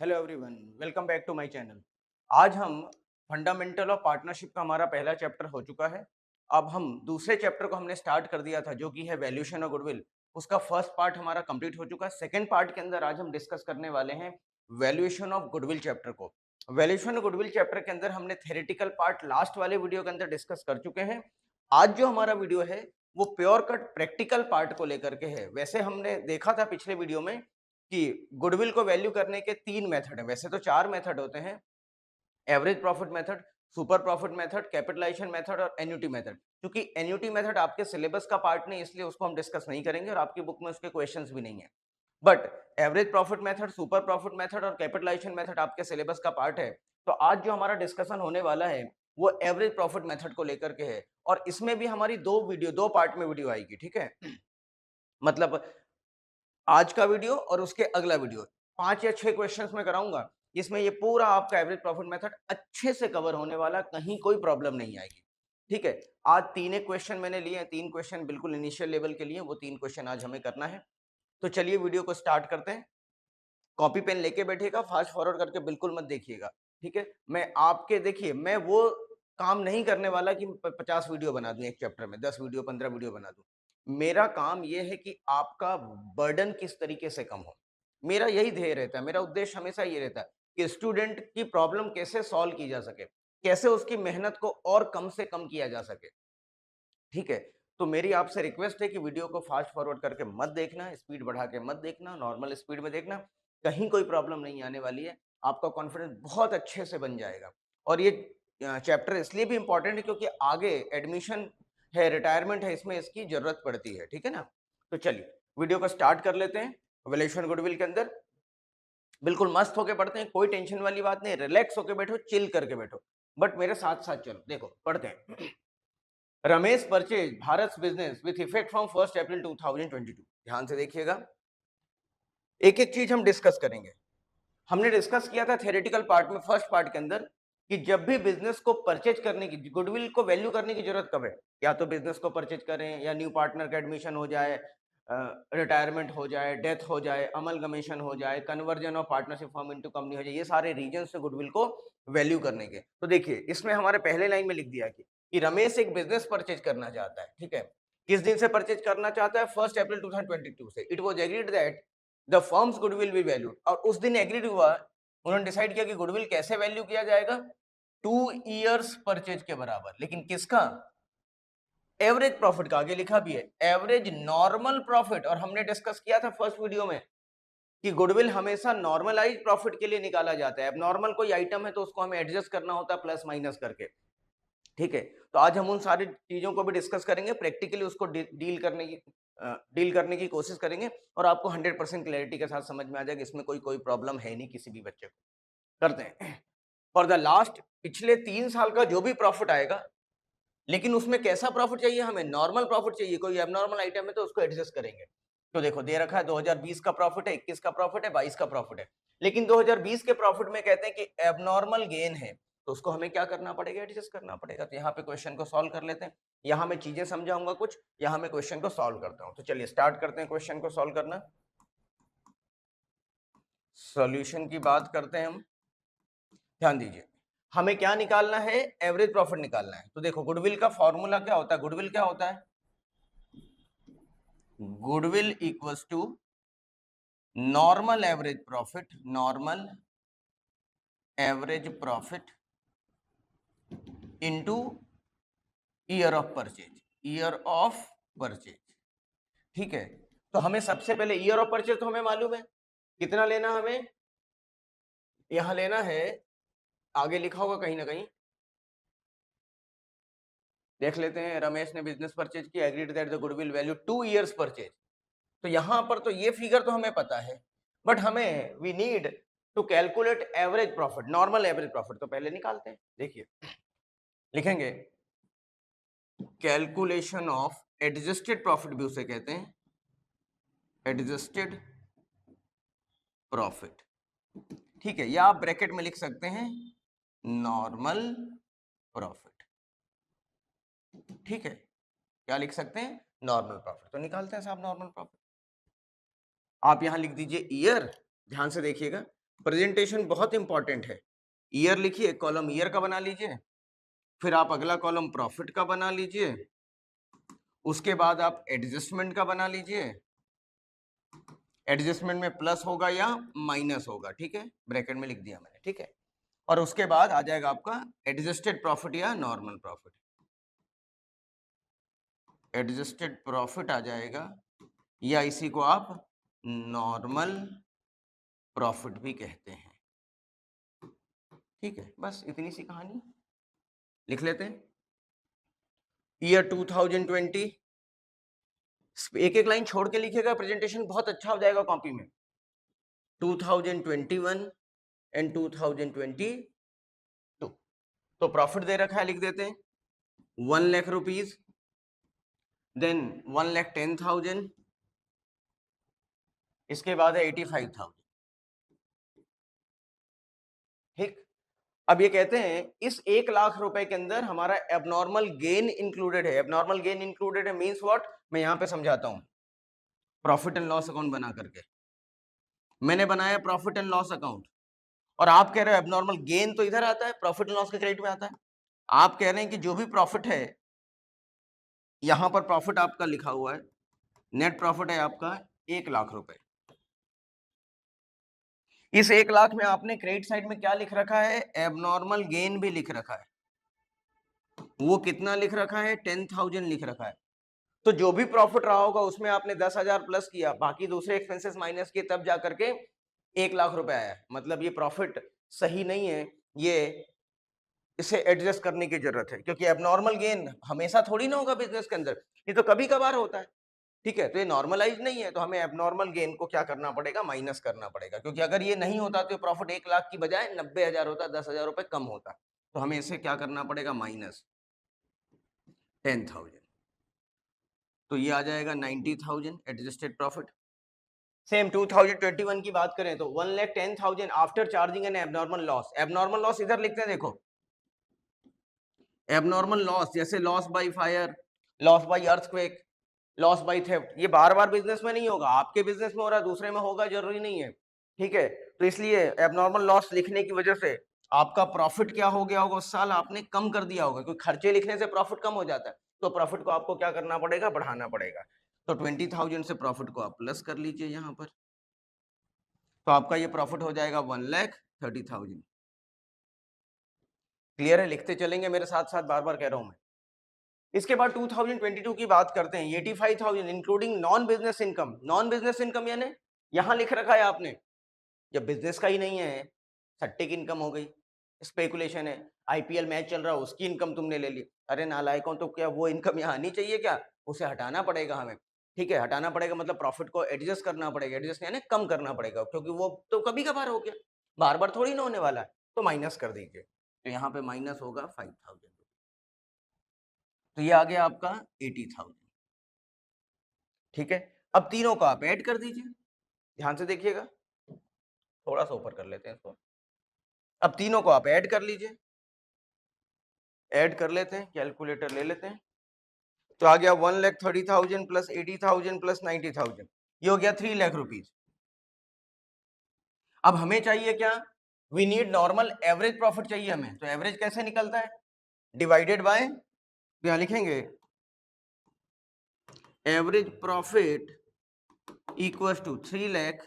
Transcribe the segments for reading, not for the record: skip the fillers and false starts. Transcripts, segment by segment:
Hello everyone, welcome back to my channel. आज हम fundamental of partnership का हमारा पहला चैप्टर हो चुका है। अब हम दूसरे चैप्टर को हमने स्टार्ट कर दिया था जो कि है वैल्यूएशन ऑफ गुडविल। उसका फर्स्ट पार्ट हमारा कंप्लीट हो चुका है। सेकंड पार्ट के अंदर आज हम डिस्कस करने वाले हैं वैल्यूएशन ऑफ गुडविल चैप्टर को। वैल्यूएशन ऑफ गुडविल चैप्टर के अंदर हमने थ्योरेटिकल पार्ट लास्ट वाले वीडियो के अंदर डिस्कस कर चुके हैं। आज जो हमारा वीडियो है वो प्योर कट प्रैक्टिकल पार्ट को लेकर के है। वैसे हमने देखा था पिछले वीडियो में कि गुडविल को वैल्यू करने के 3 मेथड हैं। वैसे तो 4 मेथड होते हैं, average profit method, super profit method, capitalisation method और एन्युटी मेथड। क्योंकि एन्युटी मेथड आपके सिलेबस का पार्ट नहीं, इसलिए उसको हम डिस्कस नहीं करेंगे और आपकी बुक में उसके क्वेश्चंस भी नहीं है। But average profit method, super profit method और कैपिटलाइजेशन मेथड आपके सिलेबस का पार्ट है। तो आज जो हमारा डिस्कशन होने वाला है वो एवरेज प्रॉफिट मेथड को लेकर के है और इसमें भी हमारी 2 पार्ट में वीडियो आएगी, ठीक है? मतलब आज का वीडियो और उसके अगला वीडियो 5 या 6 क्वेश्चंस मैं कराऊंगा। इसमें ये पूरा आपका एवरेज प्रॉफिट मेथड अच्छे से कवर होने वाला, कहीं कोई प्रॉब्लम नहीं आएगी। ठीक है, आज 3 एक क्वेश्चन मैंने लिए हैं, 3 क्वेश्चन बिल्कुल इनिशियल लेवल के लिए, वो 3 क्वेश्चन आज हमें करना है। तो चलिए वीडियो को स्टार्ट करते हैं। कॉपी पेन लेके बैठिएगा, फास्ट फॉरवर्ड करके बिल्कुल मत देखिएगा। ठीक है, मैं आपके देखिए मैं वो काम नहीं करने वाला कि 50 वीडियो बना दूं एक चैप्टर में, 10 वीडियो 15 वीडियो बना दूं। मेरा काम ये है कि आपका बर्डन किस तरीके से कम हो। मेरा यही ध्येय रहता है, मेरा उद्देश्य हमेशा ये रहता है कि स्टूडेंट की प्रॉब्लम कैसे सॉल्व की जा सके, कैसे उसकी मेहनत को और कम से कम किया जा सके। ठीक है, तो मेरी आपसे रिक्वेस्ट है कि वीडियो को फास्ट फॉरवर्ड करके मत देखना, स्पीड बढ़ा के मत देखना, नॉर्मल स्पीड में देखना। कहीं कोई प्रॉब्लम नहीं आने वाली है, आपका कॉन्फिडेंस बहुत अच्छे से बन जाएगा। और ये चैप्टर इसलिए भी इंपॉर्टेंट है क्योंकि आगे एडमिशन है, रिटायरमेंट है, इसमें इसकी जरूरत पड़ती है। ठीक है ना? तो चलिए वीडियो को स्टार्ट कर लेते हैं। वैल्यूएशन गुडविल के अंदर बिल्कुल मस्त होके पढ़ते हैं, कोई टेंशन वाली बात नहीं, रिलैक्स होके बैठो, चिल करके बैठो, बट मेरे साथ साथ चलो। देखो पढ़ते हैं। Ramesh purchase Bharat business with effect from 1 अप्रैल 2022। ध्यान से देखिएगा, एक एक चीज हम डिस्कस करेंगे। हमने डिस्कस किया था थ्योरेटिकल पार्ट में, फर्स्ट पार्ट के अंदर, कि जब भी बिजनेस को परचेज करने की, गुडविल को वैल्यू करने की जरूरत कब है? या तो बिजनेस को परचेज करें, या न्यू पार्टनर का एडमिशन हो जाए, रिटायरमेंट हो जाए, डेथ हो जाए, अमलगमेशन हो जाए, conversion of partnership form into company हो जाए, ये सारे रीजन से गुडविल को वैल्यू करने के। तो देखिए इसमें हमारे पहले लाइन में लिख दिया कि रमेश एक बिजनेस परचेज करना चाहता है। ठीक है, किस दिन से परचेज करना चाहता है? 1 अप्रैल 2022 से। It was agreed that the firms goodwill be valued, और उस दिन एग्रीड हुआ, उन्होंने डिसाइड किया कि गुडविल कैसे वैल्यू किया जाएगा? 2 इयर्स परचेज के बराबर। लेकिन किसका? एवरेज प्रॉफिट का। आगे लिखा भी है एवरेज नॉर्मल प्रॉफिट, और हमने डिस्कस किया था फर्स्ट वीडियो में कि गुडविल हमेशा नॉर्मलाइज प्रॉफिट के लिए निकाला जाता है। अब नॉर्मल कोई आइटम है तो उसको हमें एडजस्ट करना होता है प्लस माइनस करके। ठीक है, तो आज हम उन सारी चीजों को भी डिस्कस करेंगे, प्रैक्टिकली उसको डील करने की कोशिश करेंगे, और आपको 100% क्लैरिटी के साथ समझ में आ जाएगा। इसमें कोई कोई प्रॉब्लम है नहीं किसी भी बच्चे को। करते हैं। फॉर द लास्ट, पिछले 3 साल का जो भी प्रॉफिट आएगा, लेकिन उसमें कैसा प्रॉफिट चाहिए हमें? नॉर्मल प्रॉफिट चाहिए। कोई एबनॉर्मल आइटम है तो उसको एडजस्ट करेंगे। तो देखो दे रखा है 2020 का प्रॉफिट है, 21 का प्रॉफिट है, 22 का प्रॉफिट है। लेकिन 2020 के प्रॉफिट में कहते हैं कि एबनॉर्मल गेन है, तो उसको हमें क्या करना पड़ेगा? एडजस्ट करना पड़ेगा। तो यहाँ पे क्वेश्चन को सॉल्व कर लेते हैं। यहाँ मैं चीजें समझाऊंगा कुछ, यहाँ मैं क्वेश्चन को सॉल्व करता हूँ। तो चलिए स्टार्ट करते हैं क्वेश्चन को सॉल्व करना। सॉल्यूशन की बात करते हैं हम। ध्यान दीजिए, हमें क्या निकालना है? एवरेज प्रॉफिट निकालना है। तो देखो गुडविल का फॉर्मूला क्या होता है? गुडविल क्या होता है? Goodwill equals to normal average profit, normal average profit into year of purchase, year of purchase. ठीक है, तो हमें सबसे पहले ईयर ऑफ परचेज तो हमें मालूम है, कितना लेना हमें? यहां लेना है, आगे लिखा होगा कहीं ना कहीं, देख लेते हैं। रमेश ने बिजनेस परचेज किया, agreed that the goodwill value 2 years purchase. तो यहां पर तो ये फिगर तो हमें पता है, बट हमें we need to calculate average profit, normal average profit. तो पहले निकालते हैं। देखिए लिखेंगे कैलकुलेशन ऑफ एडजस्टेड प्रॉफिट, भी उसे कहते हैं एडजस्टेड प्रॉफिट। ठीक है, या आप ब्रैकेट में लिख सकते हैं नॉर्मल प्रॉफिट। ठीक है, क्या लिख सकते हैं? Normal profit. तो निकालते हैं साहब नॉर्मल प्रॉफिट। आप यहां लिख दीजिए ईयर, ध्यान से देखिएगा, प्रेजेंटेशन बहुत इंपॉर्टेंट है। ईयर लिखिए, कॉलम ईयर का बना लीजिए, फिर आप अगला कॉलम प्रॉफिट का बना लीजिए, उसके बाद आप एडजस्टमेंट का बना लीजिए। एडजस्टमेंट में प्लस होगा या माइनस होगा, ठीक है, ब्रैकेट में लिख दिया मैंने, ठीक है। और उसके बाद आ जाएगा आपका एडजस्टेड प्रॉफिट या नॉर्मल प्रॉफिट। एडजस्टेड प्रॉफिट आ जाएगा, या इसी को आप नॉर्मल प्रॉफिट भी कहते हैं, ठीक है। बस इतनी सी कहानी लिख लेते हैं। ईयर 2020, एक एक लाइन छोड़ के लिखिएगा, प्रेजेंटेशन बहुत अच्छा हो जाएगा कॉपी में। 2021 एंड 2022, तो प्रॉफिट दे रखा है, लिख देते हैं 1 लाख रुपीज, देन 1,10,000, इसके बाद है 85,000, ठीक। अब ये कहते हैं इस 1 लाख रुपए के अंदर हमारा एबनॉर्मल गेन इंक्लूडेड है। एबनॉर्मल गेन इंक्लूडेड है मींस व्हाट, मैं यहां पे समझाता हूं। प्रॉफिट एंड लॉस अकाउंट बना करके मैंने बनाया प्रॉफिट एंड लॉस अकाउंट, और आप कह रहे हो एबनॉर्मल गेन तो इधर आता है, प्रॉफिट एंड लॉस के क्रेडिट में आता है। आप कह रहे हैं कि जो भी प्रॉफिट है, यहां पर प्रॉफिट आपका लिखा हुआ है, नेट प्रॉफिट है आपका 1 लाख रुपए। इस 1 लाख में आपने क्रेडिट साइड में क्या लिख रखा है, एबनॉर्मल गेन भी लिख रखा है। वो कितना लिख रखा है, 10,000 लिख रखा है। तो जो भी प्रॉफिट रहा होगा उसमें आपने 10,000 प्लस किया, बाकी दूसरे एक्सपेंसेस माइनस किए, तब जा करके 1 लाख रुपए आया। मतलब ये प्रॉफिट सही नहीं है, ये इसे एडजस्ट करने की जरूरत है, क्योंकि एबनॉर्मल गेन हमेशा थोड़ी ना होगा बिजनेस के अंदर, ये तो कभी कभार होता है, ठीक है। तो ये नॉर्मलाइज नहीं है, तो हमें एबनॉर्मल गेन को क्या करना पड़ेगा, माइनस करना पड़ेगा, क्योंकि अगर ये नहीं होता तो प्रॉफिट 1 लाख की बजाय 90,000 होता, 10,000 रुपए कम होता। तो हमें इसे क्या करना पड़ेगा, माइनस 10,000। तो ये आ जाएगा 90,000 एडजस्टेड प्रॉफिट। सेम 2021 की बात करें तो 1,10,000 after charging N abnormal loss. Abnormal loss इधर लिखते हैं, देखो एबनॉर्मल लॉस जैसे loss by fire, loss by earthquake, loss by theft, ये बार बार बिजनेस में नहीं होगा, आपके बिजनेस में हो रहा है, दूसरे में होगा, जरूरी नहीं है, ठीक है। तो इसलिए एबनॉर्मल लॉस लिखने की वजह से आपका प्रॉफिट क्या हो गया होगा, उस साल आपने कम कर दिया होगा, क्योंकि खर्चे लिखने से प्रॉफिट कम हो जाता है, तो प्रॉफिट को आपको क्या करना पड़ेगा, बढ़ाना पड़ेगा। तो 20,000 से प्रॉफिट को आप प्लस कर लीजिए यहाँ पर, तो आपका ये प्रॉफिट हो जाएगा 1,30,000। क्लियर है, लिखते चलेंगे मेरे साथ साथ, बार बार कह रहा हूं मैं। इसके बाद 2022 की बात करते हैं, 85,000 including non business income. Non business income यानी यहां लिख रखा है आपने, जब बिजनेस का ही नहीं है, सट्टे की इनकम हो गई, स्पेकुलेशन है, आईपीएल मैच चल रहा है उसकी इनकम तुमने ले ली। अरे नालायकों, तो क्या वो इनकम यहाँ आनी चाहिए क्या, उसे हटाना पड़ेगा हमें, ठीक है। हटाना पड़ेगा मतलब प्रॉफिट को एडजस्ट करना पड़ेगा, एडजस्ट यानी कम करना पड़ेगा, क्योंकि वो तो कभी कभार हो गया, बार बार थोड़ी ना होने वाला है, तो माइनस कर दीजिए। तो यहाँ पे माइनस होगा 5,000, तो ये आ गया आपका 80,000, ठीक है। अब तीनों को आप ऐड कर दीजिए, ध्यान से देखिएगा, थोड़ा सा ऊपर कर लेते हैं इसको। अब तीनों को आप ऐड कर लीजिए, ऐड कर लेते हैं, कैलकुलेटर ले लेते हैं। तो आ गया 1,30,000 प्लस 80,000 प्लस 90,000, ये हो गया 3 लाख रुपीज। अब हमें चाहिए क्या, we need normal average profit चाहिए हमें। तो एवरेज कैसे निकलता है, डिवाइडेड बाय, यहां लिखेंगे average profit equal to 3 lakh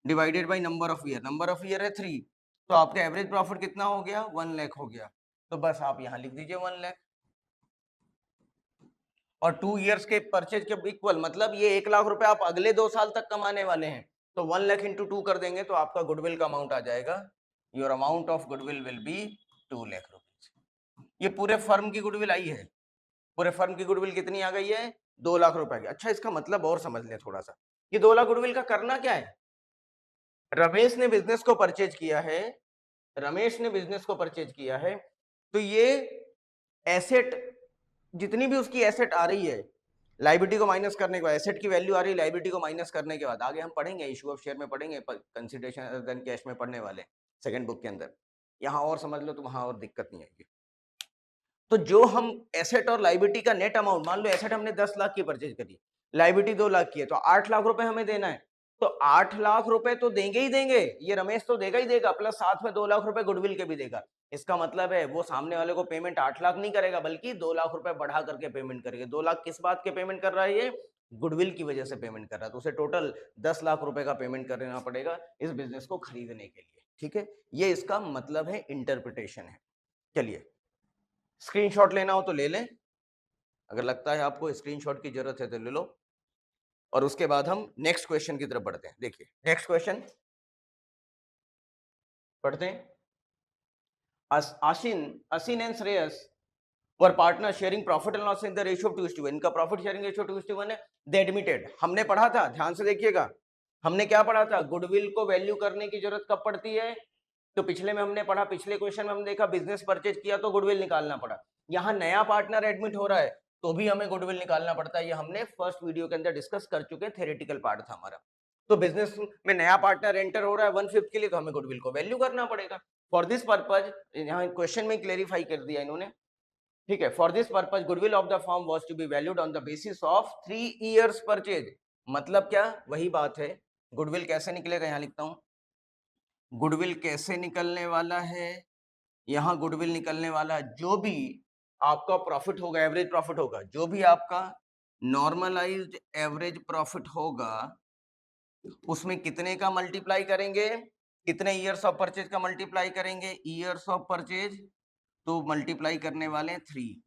divided by number of year. Number of year है 3, तो आपका एवरेज प्रॉफिट कितना हो गया, 1 लाख हो गया। तो बस आप यहां लिख दीजिए 1 लाख, और 2 इयर्स के परचेज के इक्वल, मतलब ये 1 लाख रुपए आप अगले 2 साल तक कमाने वाले हैं, तो 1 लाख इंटू 2 कर देंगे तो आपका गुडविल का अमाउंट आ जाएगा, your amount of goodwill will be 2 lakh rupees. ये पूरे फर्म की गुडविल आई है, पूरे फर्म की गुडविल कितनी आ गई है, 2 लाख रुपए की। अच्छा, इसका मतलब और समझ लें थोड़ा सा, ये 2 लाख गुडविल का करना क्या है, रमेश ने बिजनेस को परचेज किया है, रमेश ने बिजनेस को परचेज किया है, तो ये एसेट, जितनी भी उसकी एसेट आ रही है, लाइबिलिटी को माइनस करने के बाद एसेट की वैल्यू आ रही है, लाइबिलिटी को माइनस करने के बाद, आगे हम पढ़ेंगे इशू ऑफ शेयर में पढ़ेंगे, कंसीडरेशन देन कैश में पढ़ने वाले सेकंड बुक के अंदर, यहां और समझ लो तो वहां और दिक्कत नहीं आएगी। तो जो हम एसेट और लाइबिलिटी का नेट अमाउंट, मान लो एसेट हमने 10 लाख की परचेज करी, लाइबिलिटी 2 लाख की है, तो 8 लाख रुपए हमें देना है, तो 8 लाख रुपए तो देंगे ही देंगे, ये रमेश तो देगा ही देगा, प्लस साथ में 2 लाख रुपए गुडविल के भी देगा। इसका मतलब है वो सामने वाले को पेमेंट 8 लाख नहीं करेगा, बल्कि 2 लाख रुपए बढ़ा करके पेमेंट करेगा। 2 लाख किस बात के पेमेंट कर रहा है ये? गुडविल की वजह से पेमेंट कर रहा है, तो उसे टोटल 10 लाख रुपए का पेमेंट करना पड़ेगा इस बिजनेस को खरीदने के लिए। ठीक है, ये इसका मतलब है, इंटरप्रिटेशन है। चलिए, स्क्रीनशॉट लेना हो तो ले लें, अगर लगता है आपको स्क्रीनशॉट की जरूरत है तो ले लो, और उसके बाद हम नेक्स्ट क्वेश्चन की तरफ बढ़ते हैं। देखिए नेक्स्ट क्वेश्चन पढ़ते हैं। असिन and Shreyas were partner sharing profit and loss in the ratio of 2:1। इनका प्रॉफिट शेयरिंग रेशियो 2:1 है। दे एडमिटेड, हमने पढ़ा था, ध्यान से देखिएगा, हमने क्या पढ़ा था? गुडविल को वैल्यू करने की जरूरत कब पड़ती है? तो पिछले में हमने पढ़ा, पिछले क्वेश्चन में हमने देखा बिजनेस परचेज किया तो गुडविल निकालना पड़ा। यहाँ नया पार्टनर एडमिट हो रहा है तो भी हमें गुडविल निकालना पड़ता है, ये हमने फर्स्ट वीडियो के अंदर डिस्कस कर चुके, थ्योरेटिकल पार्ट था हमारा। तो बिजनेस में नया पार्टनर एंटर हो रहा है 1/5 के लिए, तो हमें गुडविल को वैल्यू करना पड़ेगा। फॉर दिस पर्पज, यहाँ क्वेश्चन में क्लेरिफाई कर दिया इन्होंने, ठीक है। For this purpose goodwill of the firm was to be valued on the basis of 3 years purchase. मतलब क्या? वही बात है, गुडविल कैसे निकलेगा, यहाँ लिखता हूं, गुडविल कैसे निकलने वाला है? यहाँ गुडविल निकलने वाला है जो भी आपका प्रॉफिट होगा, एवरेज प्रॉफिट होगा, जो भी आपका नॉर्मलाइज्ड एवरेज प्रॉफिट होगा, उसमें कितने का मल्टीप्लाई करेंगे? कितने ईयर्स ऑफ परचेज का मल्टीप्लाई करेंगे? ईयर्स ऑफ परचेज, तो मल्टीप्लाई करने वाले हैं 3।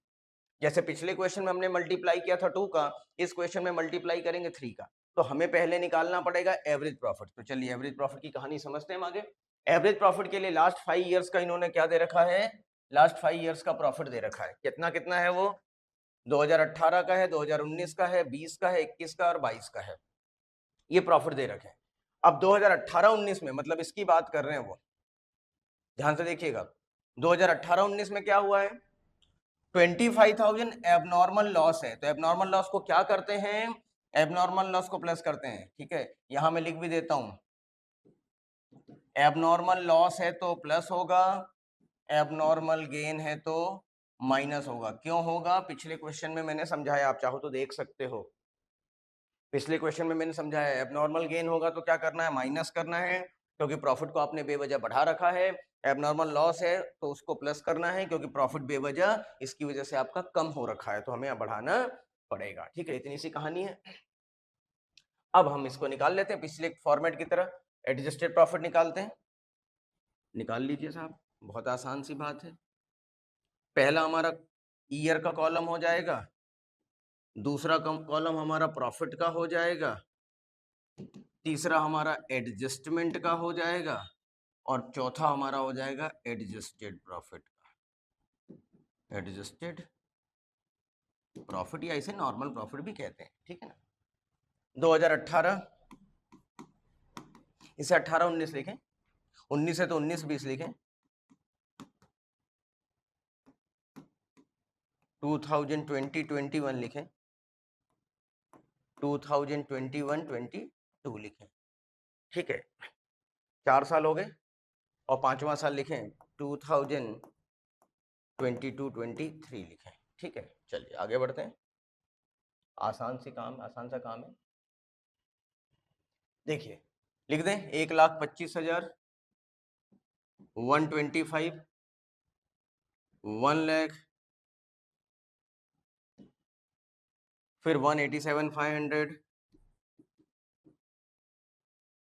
जैसे पिछले क्वेश्चन में हमने मल्टीप्लाई किया था 2 का, इस क्वेश्चन में मल्टीप्लाई करेंगे 3 का। तो हमें पहले निकालना पड़ेगा एवरेज प्रॉफिट। तो चलिए एवरेज प्रॉफिट की कहानी समझते हैं हम आगे। एवरेज प्रॉफिट के लिए लास्ट 5 इयर्स का इन्होंने क्या दे रखा है? लास्ट 5 इयर्स का प्रॉफिट दे रखा है। कितना कितना है वो? 2018 का है, 2019 का है, 20 का है, 21 का और 22 का है, ये प्रॉफिट दे रखे हैं। अब 2018-19 में, मतलब इसकी बात कर रहे हैं वो, ध्यान से देखिएगा, 2018-19 में क्या हुआ है? 25,000 एबनॉर्मल लॉस है। तो एबनॉर्मल लॉस को क्या करते हैं? एबनॉर्मल लॉस को प्लस करते हैं, ठीक है। यहां मैं लिख भी देता हूं, एबनॉर्मल लॉस है तो प्लस होगा, एबनॉर्मल गेन है तो माइनस होगा। क्यों होगा? पिछले क्वेश्चन में मैंने समझाया, आप चाहो तो देख सकते हो। पिछले क्वेश्चन में मैंने समझाया, एबनॉर्मल गेन होगा तो क्या करना है? माइनस करना है, क्योंकि प्रॉफिट को आपने बेवजह बढ़ा रखा है। एबनॉर्मल लॉस है तो उसको प्लस करना है, क्योंकि प्रॉफिट बेवजह इसकी वजह से आपका कम हो रखा है, तो हमें अब बढ़ाना पड़ेगा। ठीक है, इतनी सी कहानी है। अब हम इसको निकाल लेते हैं पिछले फॉर्मेट की तरह, एडजस्टेड प्रॉफिट निकालते हैं। निकाल लीजिए साहब, बहुत आसान सी बात है। पहला हमारा ईयर का कॉलम हो जाएगा, दूसरा कॉलम हमारा प्रॉफिट का हो जाएगा, तीसरा हमारा एडजस्टमेंट का हो जाएगा, और चौथा हमारा हो जाएगा एडजस्टेड प्रॉफिट का। एडजस्टेड प्रॉफिट या इसे नॉर्मल प्रॉफिट भी कहते हैं, ठीक है ना। 2018, इसे 18-19 लिखें, 19 है तो 19-20 लिखें, 2020-21 लिखें, 2021-22 लिखें, ठीक है। 4 साल हो गए, और 5वां साल लिखें 2022-23 लिखें, ठीक है। चलिए आगे बढ़ते हैं, आसान सा काम है। देखिए लिख दें, 1,25,000, 125, 1 लाख, फिर 187,500,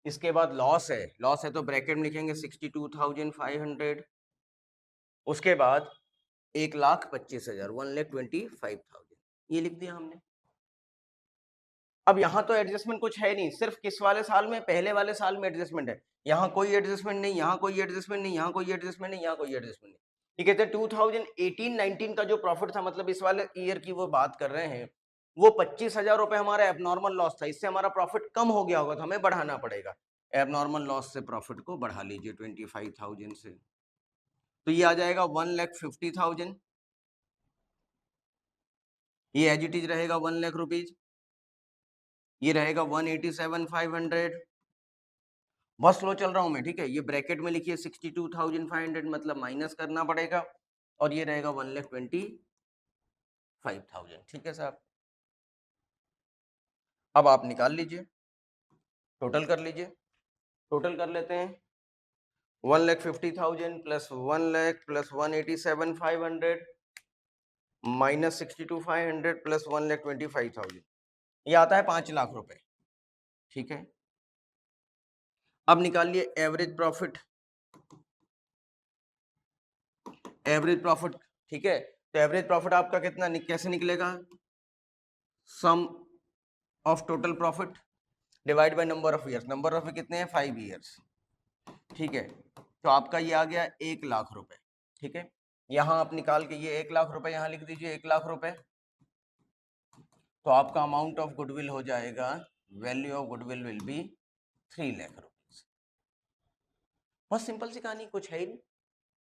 इसके बाद लॉस है तो ब्रैकेट में लिखेंगे 62,500, उसके बाद 1,25,000, 1,25,500, ये लिख दिया हमने। अब यहाँ तो एडजस्टमेंट कुछ है नहीं, सिर्फ किस वाले साल में? पहले वाले साल में एडजस्टमेंट है। यहाँ कोई एडजस्टमेंट नहीं, यहाँ कोई एडजस्टमेंट नहीं, यहाँ कोई एडजस्टमेंट नहीं, यहाँ कोई एडजस्टमेंट नहीं। ठीक है, 2018-19 का जो प्रॉफिट था, मतलब इस वाले ईयर की वो बात कर रहे हैं, वो 25,000 रुपए हमारा एबनॉर्मल लॉस था, इससे हमारा प्रॉफिट कम हो गया होगा, तो हमें बढ़ाना पड़ेगा। एबनॉर्मल लॉस से प्रॉफिट को बढ़ा लीजिए 25,000 से, तो ये आ जाएगा 1,50,000, ये एज इट इज रहेगा 1 लाख रुपीज, ये रहेगा 187,500। बहुत स्लो चल रहा हूं मैं, ठीक है। ये ब्रैकेट में लिखिए 62,500, मतलब माइनस करना पड़ेगा, और ये रहेगा 1,25,000, ठीक है साहब। अब आप निकाल लीजिए, टोटल कर लीजिए, टोटल कर लेते हैं 1,50,000 plus 1 lakh plus 187,500 minus 62,500 plus 1,25,000, ये आता है 5 लाख रुपए। ठीक है, अब निकालिए एवरेज प्रॉफिट, एवरेज प्रॉफिट। ठीक है, तो एवरेज प्रॉफिट आपका कितना कैसे निकलेगा, sum of total profit divide by number of years, number of कितने हैं 5 ईयर्स। ठीक है, तो आपका ये आ गया 1 लाख रुपए। ठीक है, यहां आप निकाल के ये 1 लाख रुपए यहां लिख दीजिए, 1 लाख रुपए। तो आपका अमाउंट ऑफ गुडविल हो जाएगा, value of goodwill will be 3 lakh rupees. बहुत सिंपल सी कहानी, कुछ है ही नहीं।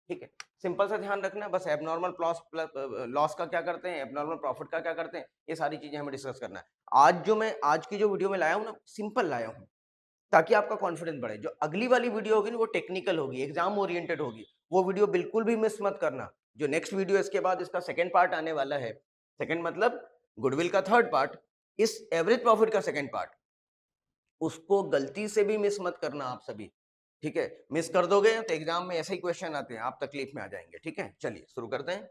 ठीक है, सिंपल सा ध्यान रखना, बस एबनॉर्मल लॉस का क्या करते हैं, एबनॉर्मल प्रॉफिट का क्या करते हैं, ये सारी चीजें हमें डिस्कस करना है। आज की जो वीडियो में लाया हूँ ना, सिंपल लाया हूँ ताकि आपका कॉन्फिडेंस बढ़े। जो अगली वाली वीडियो होगी ना, वो टेक्निकल होगी, एग्जाम ओरिएंटेड होगी, वो वीडियो बिल्कुल भी मिस मत करना। जो नेक्स्ट वीडियो इसके बाद इसका सेकंड पार्ट आने वाला है, सेकंड मतलब गुडविल का थर्ड पार्ट, इस एवरेज प्रॉफिट का सेकंड पार्ट, उसको गलती से भी मिस मत करना आप सभी। ठीक है, मिस कर दोगे तो एग्जाम में ऐसे ही क्वेश्चन आते हैं, आप तकलीफ में आ जाएंगे। ठीक है, चलिए शुरू करते हैं।